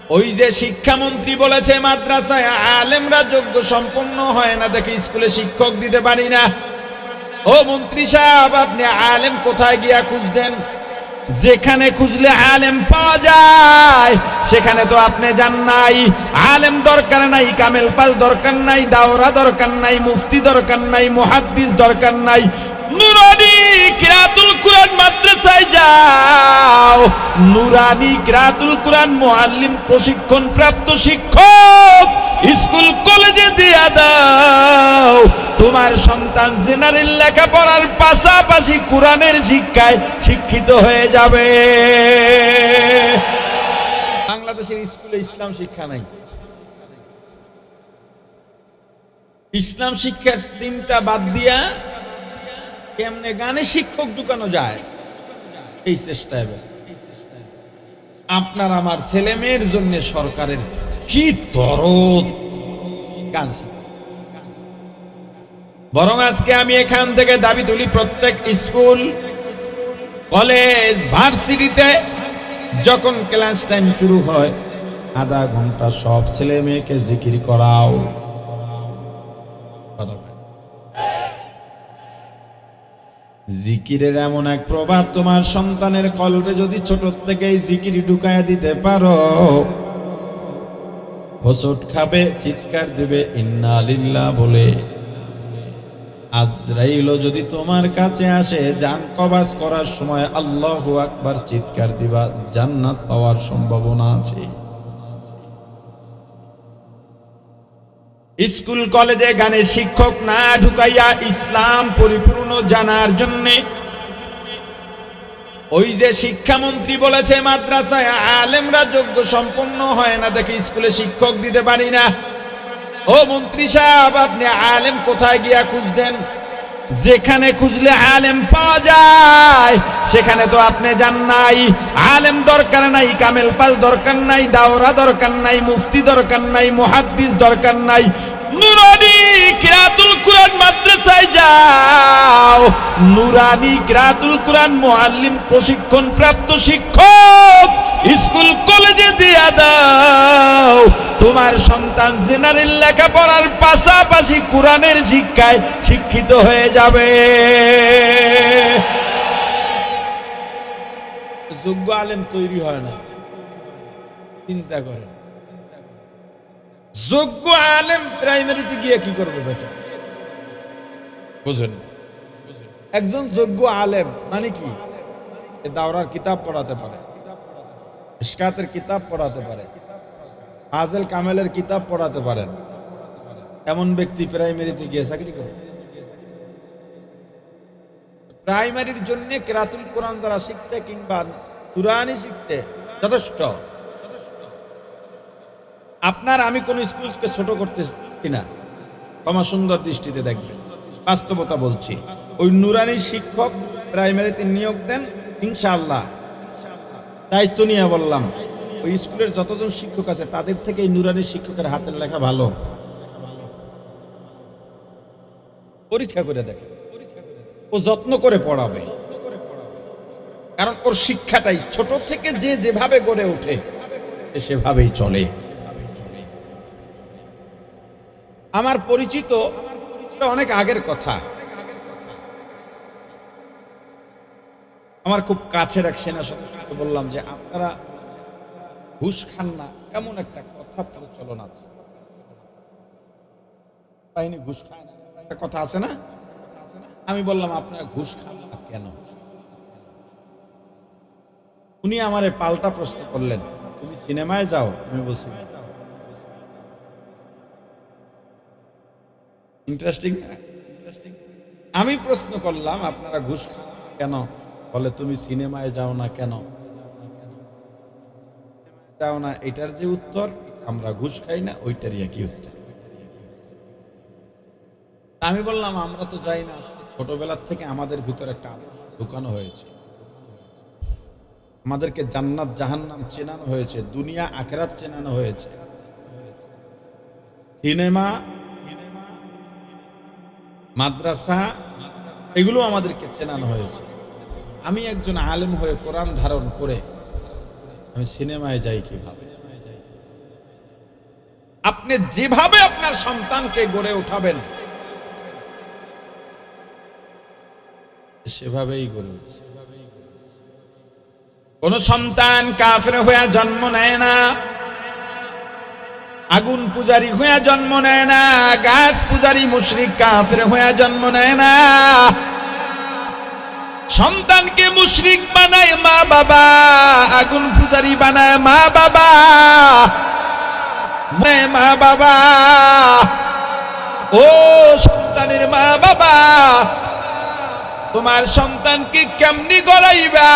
ওই যে শিক্ষামন্ত্রী বলেছে মাদ্রাসায় আলেমরা যোগ্য সম্পন্ন হয় না দেখে স্কুলে শিক্ষক দিতে পারি না। ও মন্ত্রী সাহেব, আপনি আলেম কোথায় গিয়া খুঁজছেন? যেখানে খুঁজলে আলেম পাওয়া যায় সেখানে তো আপনি যান নাই। আলেম দরকার নাই, কামেল পাস দরকার নাই, দাওরা দরকার নাই, মুফতি দরকার নাই, মুহাদ্দিস দরকার নাই। নুরানি কিরাতুল কুরআন মাদ্রাসায় যাও। নুরানি কিরাতুল কুরআন মুআল্লিম প্রশিক্ষণ প্রাপ্ত শিক্ষক স্কুল কলেজে দিয়া দাও। তোমার সন্তান জেনারেল লেখাপড়ার পাশাপাশি কোরআনের শিক্ষায় শিক্ষিত হয়ে যাবে। বাংলাদেশের স্কুলে ইসলাম শিক্ষা নাই। ইসলাম শিক্ষার চিন্তা বাদ দিয়া কেমনে গানে শিক্ষক ঢুকানো যায় এই চেষ্টায় ব্যস্ত। আপনার আমার ছেলে মেয়ের জন্য সরকারের কি দরদ গান। বরং আজকে আমি এখান থেকে দাবি তুলি, প্রত্যেক স্কুল কলেজ ভার্সিটিতে যখন ক্লাস টাইম শুরু হয় আধা ঘন্টা সব ছেলে মেয়েকে জিকির করাও। জিকিরের এমন এক প্রভাব তোমার সন্তানের কলবে যদি ছোট থেকেই জিকির ঢুকায়া দিতে পারো, হোঁচট খাবে, চিৎকার দিবে ইন্না লিল্লাহ বলে। আজরাইল যদি তোমার কাছে আসে জান কবাজ করার সময় আল্লাহু আকবার চিৎকার দিবা, জান্নাত পাওয়ার সম্ভাবনা আছে। স্কুল কলেজে গানের শিক্ষক না ঢুকাইয়া ইসলাম পরিপূর্ণ জানার জন্য ওই যে শিক্ষামন্ত্রী বলেছে মাদ্রাসায় আলেমরা যোগ্য সম্পন্ন হয় না দেখে স্কুলে শিক্ষক দিতে পারি না। ও মন্ত্রী সাহেব, আপনি আলেম কোথায় গিয়া খুঁজছেন? যেখানে খুঁজলে আলেম পাওয়া যায় সেখানে তো আপনি যান নাই। আলেম দরকার নাই, কামেল পাস দরকার নাই, দাওরা দরকার নাই, মুফতি দরকার নাই, মুহাদ্দিস দরকার নাই। নুরানি কিরাতুল কুরআন মাদ্রাসায় যাও। নুরানি কিরাতুল কুরআন মুআল্লিম প্রশিক্ষণ প্রাপ্ত শিক্ষক স্কুল কলেজে দিয়া দাও। তোমার সন্তান জেনারেল লেখাপড়ার পাশাপাশি কোরআনের শিক্ষায় শিক্ষিত হয়ে যাবে। যোগ্য আলেম তৈরি হয় না, চিন্তা করেন। যোগ্য আলেম প্রাইমারিতে গিয়ে কি করবে বেটা? বুঝেন? একজন যোগ্য আলেম মানে কি? দাওরার কিতাব পড়াতে পারে, ইশকাতের কিতাব পড়াতে পারে, ফাজেল কামেলের কিতাব পড়াতে পারেন, এমন ব্যক্তি প্রাইমারিতে গিয়ে চাকরি করে। প্রাইমারির জন্য কিরাতুল কোরআন যারা শিখছে কিংবা কুরআনই শিখছে যথেষ্ট। আপনার আমি কোন স্কুলকে ছোট করতেছি না, ক্ষমা সুন্দর দৃষ্টিতে দেখবেন, বাস্তবতা বলছি। ওই নুরানি শিক্ষক প্রাইমারিতে নিয়োগ দেন ইনশাআল্লাহ। দায়িত্ব নিয়ে বললাম, ওই স্কুলের যতজন শিক্ষক আছে তাদের থেকে এই নুরানি শিক্ষকের হাতের লেখা ভালো। পরীক্ষা করে দেখেন, ও যত্ন করে পড়াবে, কারণ ওর শিক্ষাটাই ছোট থেকে যে যেভাবে গড়ে ওঠে সেভাবেই চলে। আমার পরিচিত অনেক আগের কথা, আমার খুব কাছের এক সেনা সদস্যকে বললাম যে আপনারা ঘুষ খান না, এমন একটা কথা প্রচলন আছে। বাহিনী ঘুষ খায় না, একটা কথা আছে না? আমি বললাম আপনারা ঘুষ খান না কেন? উনি আমারে পাল্টা প্রশ্ন করলেন, তুমি সিনেমায় যাও? আমি বলছি ইন্টারেস্টিং। আমি প্রশ্ন করলাম আপনারা ঘুষ খান কেন? বলে তুমি সিনেমায় যাও না কেন? যাও না, এটার যে উত্তর আমরা ঘুষ খাই না ওইটারই একই উত্তর। আমি বললাম আমরা তো যাই না, ছোটবেলার থেকে আমাদের ভিতর একটা আদর্শ ঢুকানো হয়েছে, আমাদেরকে জান্নাত জাহান্নাম চেনানো হয়েছে, দুনিয়া আখিরাত চেনানো হয়েছে। সিনেমা, মাদ্রাসা এগুলো আমাদেরকে চেনানো হয়েছে। আমি একজন আলেম হয়ে কোরআন ধারণ করে আমি সিনেমায় যাই কিভাবে? আপনি যেভাবে আপনার সন্তানকে গড়ে উঠাবেন সেভাবেই গড়ে উঠবে। কোন সন্তান কাফের হয়ে জন্ম নেয় না, আগুন পূজারী হয়ে জন্ম নেয় না, গাছ পূজারী মুশরিক কাফের হয়ে জন্ম নেয় না। সন্তানকে মুশরিক বানায় মা বাবা, আগুন পূজারী বানায় মা বাবা। মা বাবা, ও সন্তানের মা বাবা, তোমার সন্তানকে কেমনি গড়াইবা?